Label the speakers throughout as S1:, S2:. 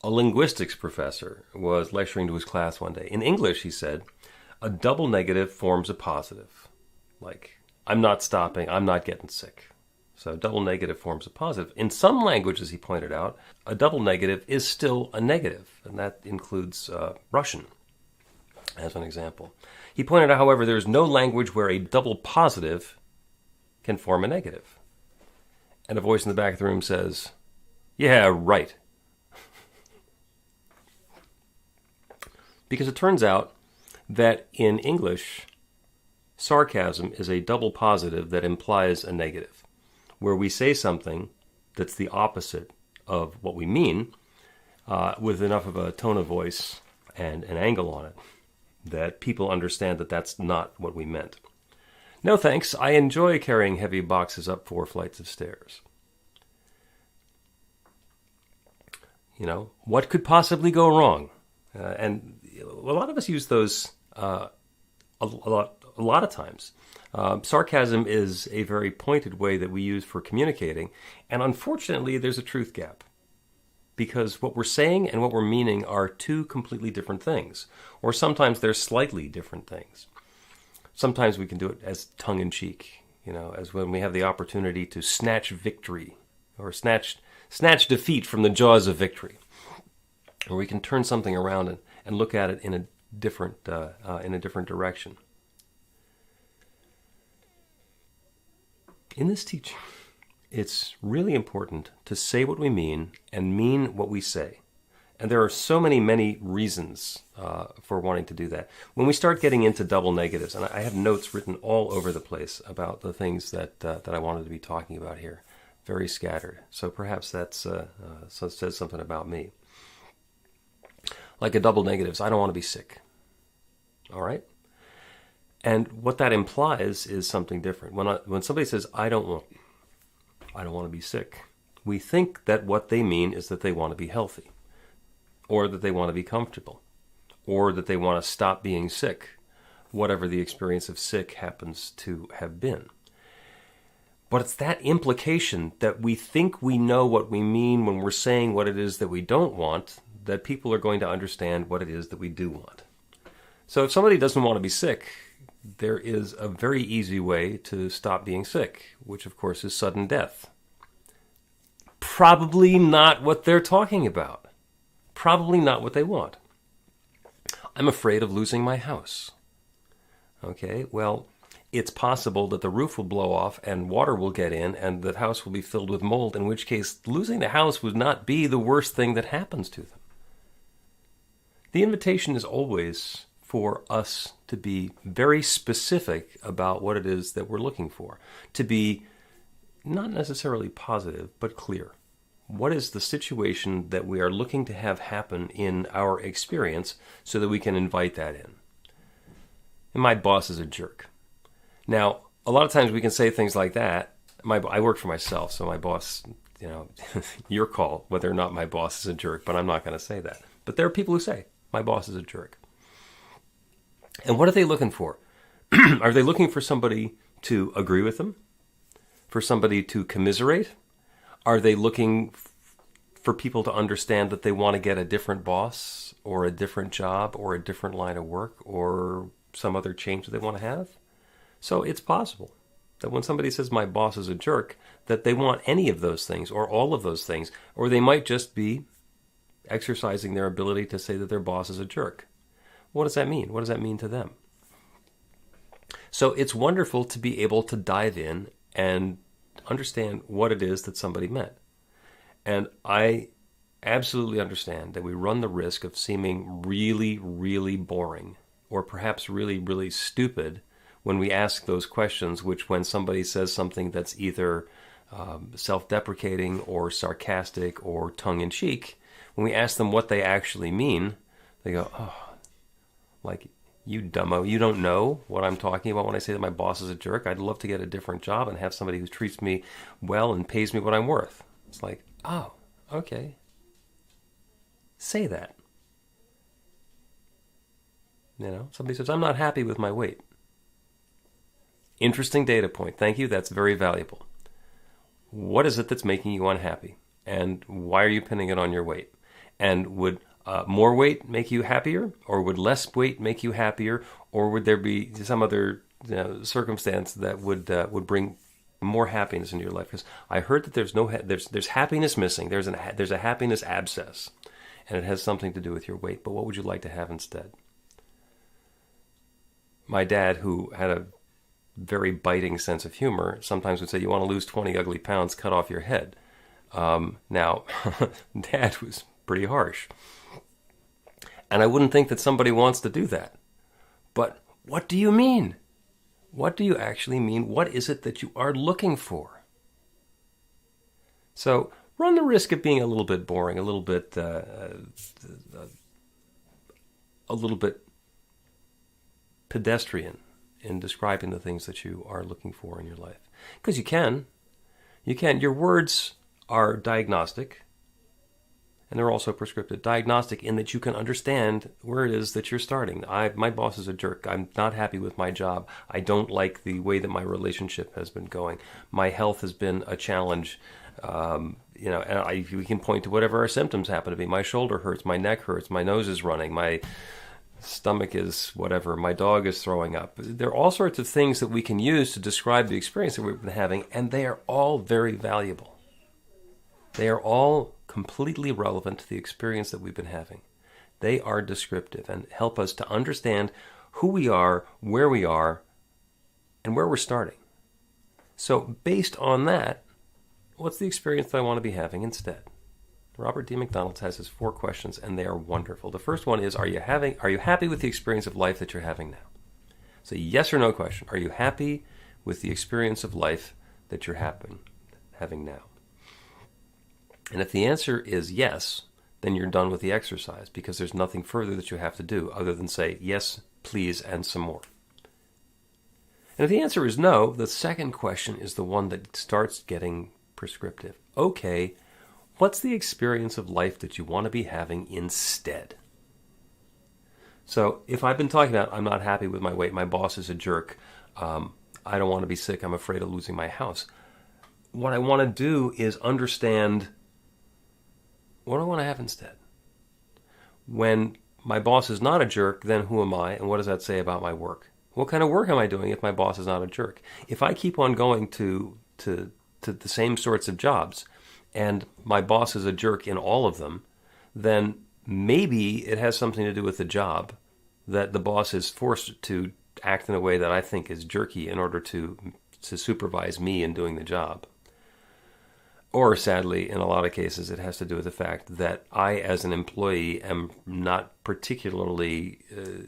S1: A linguistics professor was lecturing to his class one day. In English, he said, a double negative forms a positive. Like, I'm not stopping, I'm not getting sick. So double negative forms a positive. In some languages, he pointed out, a double negative is still a negative, and that includes Russian, as an example. He pointed out, however, there is no language where a double positive can form a negative. And a voice in the back of the room says, yeah, right. Because it turns out that in English, sarcasm is a double positive that implies a negative, where we say something that's the opposite of what we mean with enough of a tone of voice and an angle on it that people understand that that's not what we meant. No thanks, I enjoy carrying heavy boxes up 4 flights of stairs. You know, what could possibly go wrong? And a lot of us use those a lot of times. Sarcasm is a very pointed way that we use for communicating, and unfortunately there's a truth gap. Because what we're saying and what we're meaning are two completely different things. Or sometimes they're slightly different things. Sometimes we can do it as tongue-in-cheek, you know, as when we have the opportunity to snatch victory or snatch defeat from the jaws of victory. Or we can turn something around and look at it in a different direction. In this teaching, it's really important to say what we mean and mean what we say. And there are so many reasons for wanting to do that. When we start getting into double negatives, and I have notes written all over the place about the things that I wanted to be talking about here, very scattered. So perhaps that says something about me. Like a double negatives, I don't want to be sick. All right? And what that implies is something different. When somebody says, I don't want to be sick, we think that what they mean is that they want to be healthy, or that they want to be comfortable, or that they want to stop being sick, whatever the experience of sick happens to have been. But it's that implication that we think we know what we mean when we're saying what it is that we don't want, that people are going to understand what it is that we do want. So if somebody doesn't want to be sick, there is a very easy way to stop being sick, which of course is sudden death. Probably not what they're talking about. Probably not what they want. I'm afraid of losing my house. Okay, well, it's possible that the roof will blow off and water will get in and the house will be filled with mold, in which case losing the house would not be the worst thing that happens to them. The invitation is always for us to be very specific about what it is that we're looking for, to be not necessarily positive, but clear. What is the situation that we are looking to have happen in our experience so that we can invite that in? And my boss is a jerk. Now, a lot of times we can say things like that. I work for myself, so my boss, you know, your call whether or not my boss is a jerk, but I'm not going to say that. But there are people who say, my boss is a jerk. And what are they looking for? Are they looking for somebody to agree with them? For somebody to commiserate? Are they looking for people to understand that they want to get a different boss or a different job or a different line of work or some other change that they want to have? So it's possible that when somebody says my boss is a jerk, that they want any of those things or all of those things, or they might just be exercising their ability to say that their boss is a jerk. What does that mean? What does that mean to them? So it's wonderful to be able to dive in and understand what it is that somebody meant. And I absolutely understand that we run the risk of seeming really boring, or perhaps really stupid when we ask those questions, which when somebody says something that's either self-deprecating or sarcastic or tongue-in-cheek, when we ask them what they actually mean, they go, oh, like, you dumbo, you don't know what I'm talking about when I say that my boss is a jerk. I'd love to get a different job and have somebody who treats me well and pays me what I'm worth. It's like, oh, okay. Say that. You know, somebody says, I'm not happy with my weight. Interesting data point. Thank you. That's very valuable. What is it that's making you unhappy? And why are you pinning it on your weight? And would more weight make you happier, or would less weight make you happier, or would there be some other circumstance that would bring more happiness into your life? Because I heard that there's happiness missing. There's a happiness abscess, and it has something to do with your weight. But what would you like to have instead? My dad, who had a very biting sense of humor, sometimes would say, "You want to lose 20 ugly pounds? Cut off your head." Now, Dad was pretty harsh, and I wouldn't think that somebody wants to do that. But what do you mean? What do you actually mean? What is it that you are looking for? So run the risk of being a little bit boring, a little bit pedestrian in describing the things that you are looking for in your life. Because you can. Your words are diagnostic, and they're also prescriptive. Diagnostic in that you can understand where it is that you're starting. My boss is a jerk. I'm not happy with my job. I don't like the way that my relationship has been going. My health has been a challenge. And we can point to whatever our symptoms happen to be. My shoulder hurts, my neck hurts, my nose is running, my stomach is whatever, my dog is throwing up. There are all sorts of things that we can use to describe the experience that we've been having, and they are all very valuable. They are all completely relevant to the experience that we've been having. They are descriptive and help us to understand who we are, and where we're starting. So based on that, what's the experience that I want to be having instead? Robert D. McDonald has his 4 questions, and they are wonderful. The first one is, are you happy with the experience of life that you're having now? It's a yes or no question. Are you happy with the experience of life that you're having now? And if the answer is yes, then you're done with the exercise, because there's nothing further that you have to do other than say, yes, please, and some more. And if the answer is no, the second question is the one that starts getting prescriptive. Okay, what's the experience of life that you want to be having instead? So if I've been talking about, I'm not happy with my weight, my boss is a jerk, I don't want to be sick, I'm afraid of losing my house. What I want to do is understand, what do I want to have instead? When my boss is not a jerk, then who am I, and what does that say about my work? What kind of work am I doing if my boss is not a jerk? If I keep on going to the same sorts of jobs, and my boss is a jerk in all of them, then maybe it has something to do with the job, that the boss is forced to act in a way that I think is jerky in order to supervise me in doing the job. Or, sadly, in a lot of cases, it has to do with the fact that I, as an employee, am not particularly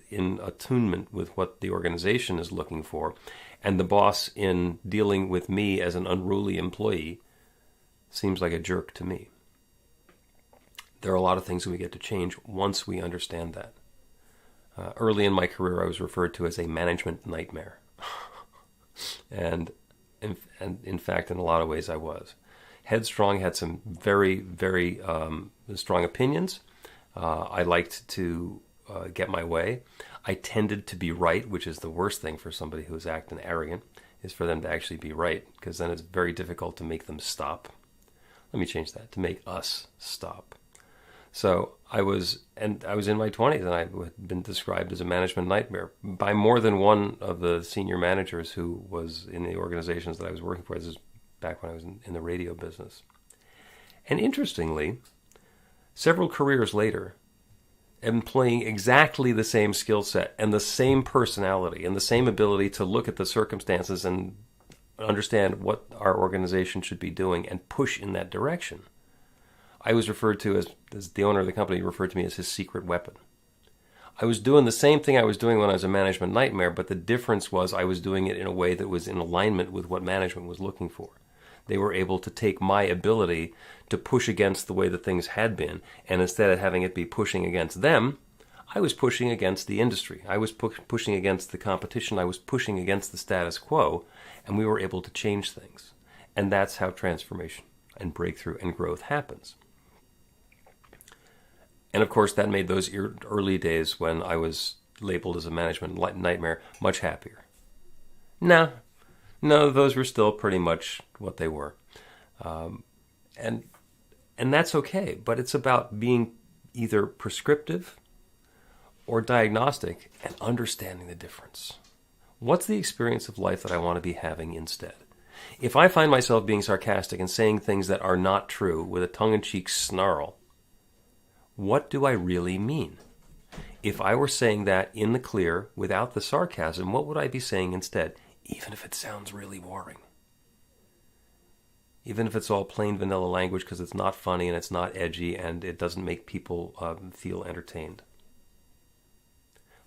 S1: in attunement with what the organization is looking for, and the boss, in dealing with me as an unruly employee, seems like a jerk to me. There are a lot of things that we get to change once we understand that. Early in my career, I was referred to as a management nightmare. and in fact, in a lot of ways, I was. Headstrong, had some very, very strong opinions. I liked to get my way. I tended to be right, which is the worst thing for somebody who is acting arrogant, is for them to actually be right, because then it's very difficult to make them stop. Let me change that, to make us stop. So I was in my 20s, and I had been described as a management nightmare by more than one of the senior managers who was in the organizations that I was working for. This is back when I was in the radio business. And interestingly, several careers later, employing exactly the same skill set and the same personality and the same ability to look at the circumstances and understand what our organization should be doing and push in that direction, I was referred to as the owner of the company referred to me as his secret weapon. I was doing the same thing I was doing when I was a management nightmare, but the difference was I was doing it in a way that was in alignment with what management was looking for. They were able to take my ability to push against the way that things had been, and instead of having it be pushing against them, I was pushing against the industry. I was pushing against the competition. I was pushing against the status quo, and we were able to change things. And that's how transformation and breakthrough and growth happens. And of course, that made those early days when I was labeled as a management nightmare much happier. No, those were still pretty much what they were. And that's okay, but it's about being either prescriptive or diagnostic, and understanding the difference. What's the experience of life that I want to be having instead? If I find myself being sarcastic and saying things that are not true with a tongue-in-cheek snarl, what do I really mean? If I were saying that in the clear, without the sarcasm, what would I be saying instead? Even if it sounds really boring. Even if it's all plain vanilla language because it's not funny and it's not edgy and it doesn't make people feel entertained.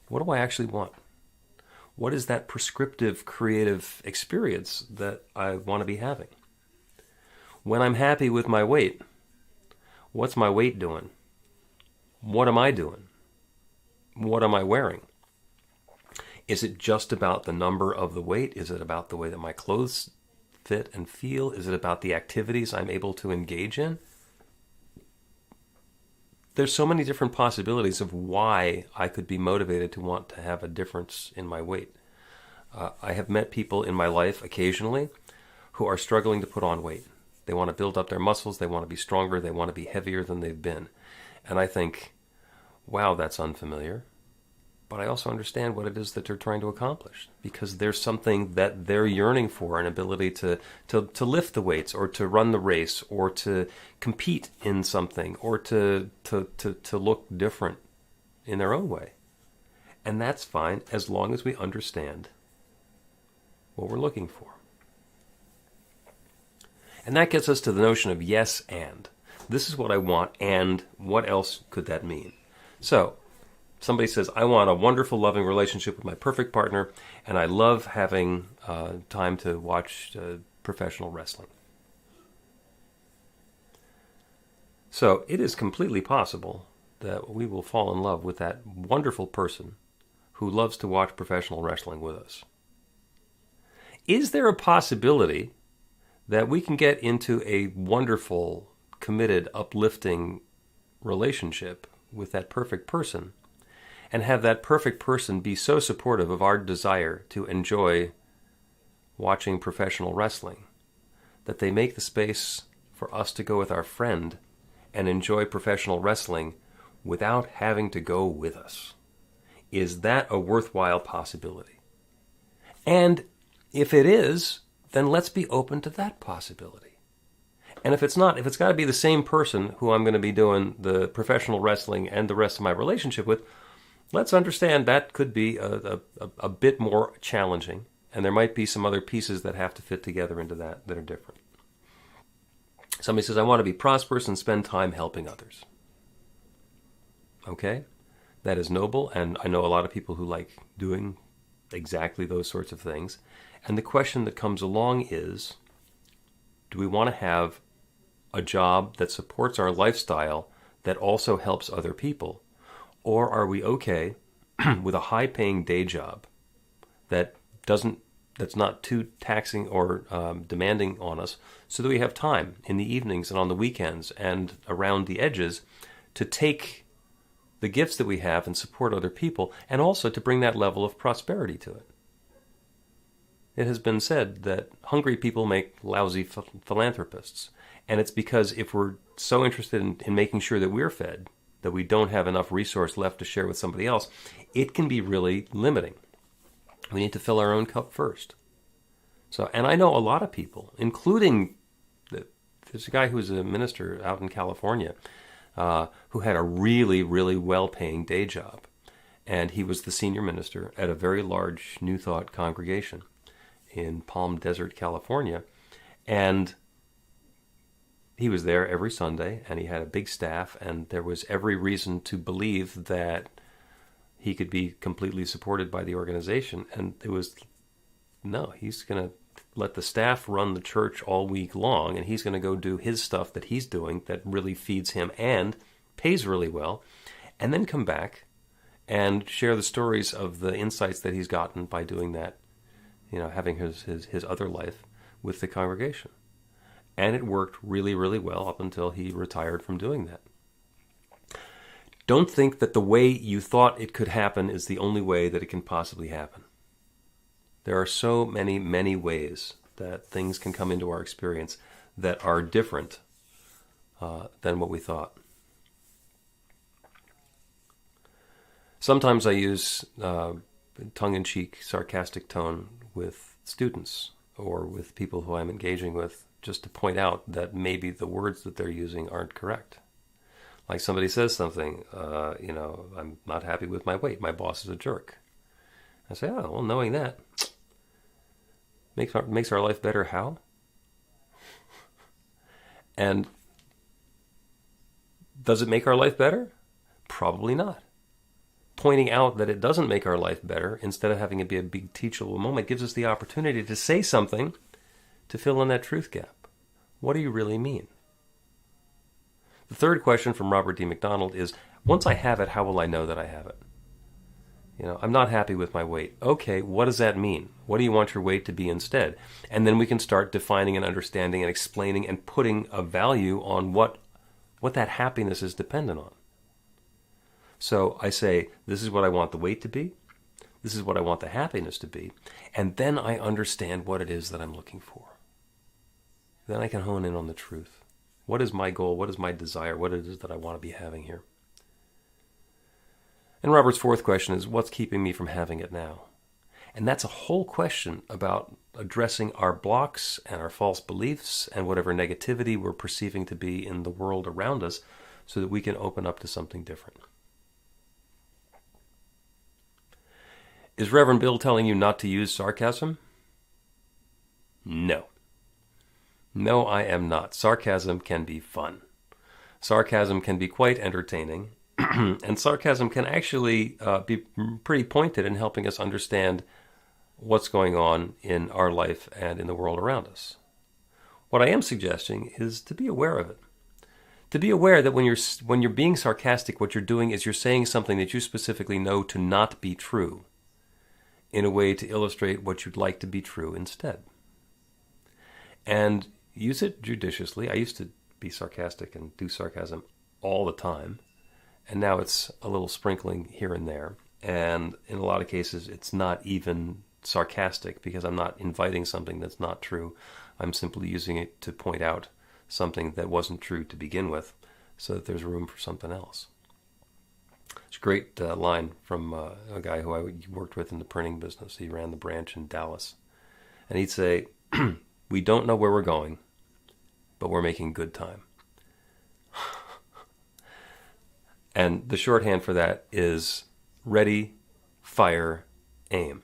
S1: What do I actually want? What is that prescriptive, creative experience that I want to be having? When I'm happy with my weight, what's my weight doing? What am I doing? What am I wearing? Is it just about the number of the weight? Is it about the way that my clothes fit and feel? Is it about the activities I'm able to engage in? There's so many different possibilities of why I could be motivated to want to have a difference in my weight. I have met people in my life occasionally who are struggling to put on weight. They want to build up their muscles, they want to be stronger, they want to be heavier than they've been. And I think, wow, that's unfamiliar. But I also understand what it is that they're trying to accomplish, because there's something that they're yearning for, an ability to lift the weights, or to run the race, or to compete in something, or to look different in their own way. And that's fine as long as we understand what we're looking for. And that gets us to the notion of yes and. This is what I want, and what else could that mean? So, somebody says, I want a wonderful, loving relationship with my perfect partner, and I love having time to watch professional wrestling. So it is completely possible that we will fall in love with that wonderful person who loves to watch professional wrestling with us. Is there a possibility that we can get into a wonderful, committed, uplifting relationship with that perfect person, and have that perfect person be so supportive of our desire to enjoy watching professional wrestling that they make the space for us to go with our friend and enjoy professional wrestling without having to go with us? Is that a worthwhile possibility? And if it is, then let's be open to that possibility. And if it's not, if it's got to be the same person who I'm going to be doing the professional wrestling and the rest of my relationship with, let's understand that could be a bit more challenging, and there might be some other pieces that have to fit together into that are different. Somebody says, I want to be prosperous and spend time helping others. Okay, that is noble, and I know a lot of people who like doing exactly those sorts of things. And the question that comes along is, do we want to have a job that supports our lifestyle that also helps other people? Or are we okay with a high-paying day job that's not too taxing or demanding on us, so that we have time in the evenings and on the weekends and around the edges to take the gifts that we have and support other people, and also to bring that level of prosperity to it? It has been said that hungry people make lousy philanthropists. And it's because if we're so interested in making sure that we're fed, that we don't have enough resource left to share with somebody else, it can be really limiting. We need to fill our own cup first. So, and I know a lot of people, including, there's a guy who's a minister out in California who had a really, really well-paying day job. And he was the senior minister at a very large New Thought congregation in Palm Desert, California. And he was there every Sunday, and he had a big staff, and there was every reason to believe that he could be completely supported by the organization. And it was, no, he's going to let the staff run the church all week long, and he's going to go do his stuff that he's doing that really feeds him and pays really well, and then come back and share the stories of the insights that he's gotten by doing that, having his other life with the congregation. And it worked really, really well up until he retired from doing that. Don't think that the way you thought it could happen is the only way that it can possibly happen. There are so many, many ways that things can come into our experience that are different than what we thought. Sometimes I use tongue-in-cheek, sarcastic tone with students or with people who I'm engaging with, just to point out that maybe the words that they're using aren't correct. Like somebody says something, I'm not happy with my weight. My boss is a jerk. I say, oh, well, knowing that makes our life better. How? And does it make our life better? Probably not. Pointing out that it doesn't make our life better, instead of having it be a big teachable moment, gives us the opportunity to say something to fill in that truth gap. What do you really mean? The third question from Robert D. McDonald is, once I have it, how will I know that I have it? I'm not happy with my weight. Okay, what does that mean? What do you want your weight to be instead? And then we can start defining and understanding and explaining and putting a value on what that happiness is dependent on. So I say, this is what I want the weight to be. This is what I want the happiness to be. And then I understand what it is that I'm looking for. Then I can hone in on the truth. What is my goal? What is my desire? What it is that I want to be having here? And Robert's fourth question is, what's keeping me from having it now? And that's a whole question about addressing our blocks and our false beliefs and whatever negativity we're perceiving to be in the world around us, so that we can open up to something different. Is Reverend Bill telling you not to use sarcasm? No. No, I am not. Sarcasm can be fun. Sarcasm can be quite entertaining. And sarcasm can actually be pretty pointed in helping us understand what's going on in our life and in the world around us. What I am suggesting is to be aware of it. To be aware that when you're being sarcastic, what you're doing is you're saying something that you specifically know to not be true, in a way to illustrate what you'd like to be true instead. And use it judiciously. I used to be sarcastic and do sarcasm all the time. And now it's a little sprinkling here and there. And in a lot of cases, it's not even sarcastic, because I'm not inviting something that's not true. I'm simply using it to point out something that wasn't true to begin with, so that there's room for something else. It's a great line from a guy who I worked with in the printing business. He ran the branch in Dallas. And he'd say, we don't know where we're going, but we're making good time. And the shorthand for that is ready, fire, aim.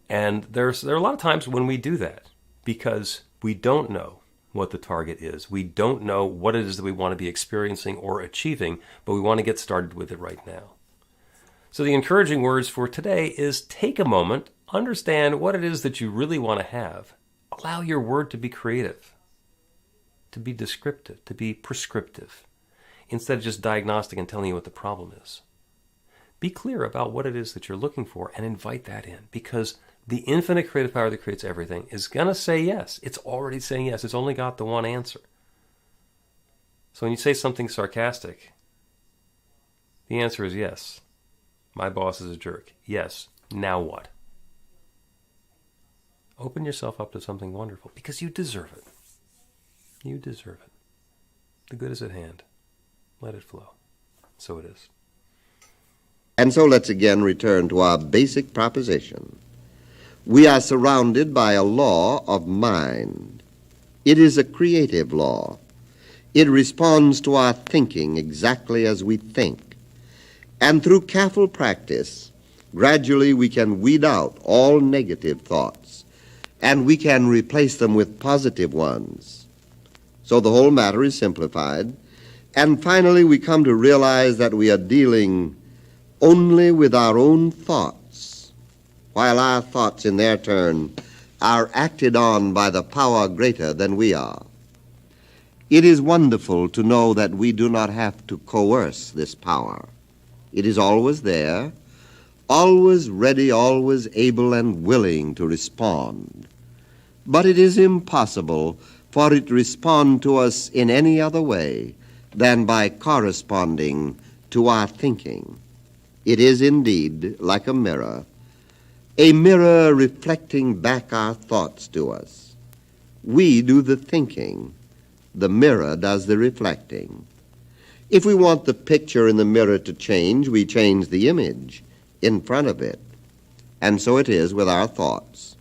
S1: And there are a lot of times when we do that because we don't know what the target is. We don't know what it is that we want to be experiencing or achieving, but we want to get started with it right now. So the encouraging words for today is take a moment, understand what it is that you really want to have. Allow your word to be creative, to be descriptive, to be prescriptive, instead of just diagnostic and telling you what the problem is. Be clear about what it is that you're looking for and invite that in, because the infinite creative power that creates everything is going to say yes. It's already saying yes. It's only got the one answer. So when you say something sarcastic, the answer is yes. My boss is a jerk. Yes. Now what? Open yourself up to something wonderful, because you deserve it. You deserve it. The good is at hand. Let it flow. So it is.
S2: And so let's again return to our basic proposition. We are surrounded by a law of mind. It is a creative law. It responds to our thinking exactly as we think. And through careful practice, gradually we can weed out all negative thoughts, and we can replace them with positive ones. So the whole matter is simplified. And finally, we come to realize that we are dealing only with our own thoughts, while our thoughts, in their turn, are acted on by the power greater than we are. It is wonderful to know that we do not have to coerce this power. It is always there, always ready, always able and willing to respond. But it is impossible for it to respond to us in any other way than by corresponding to our thinking. It is indeed like a mirror reflecting back our thoughts to us. We do the thinking, the mirror does the reflecting. If we want the picture in the mirror to change, we change the image in front of it. And so it is with our thoughts.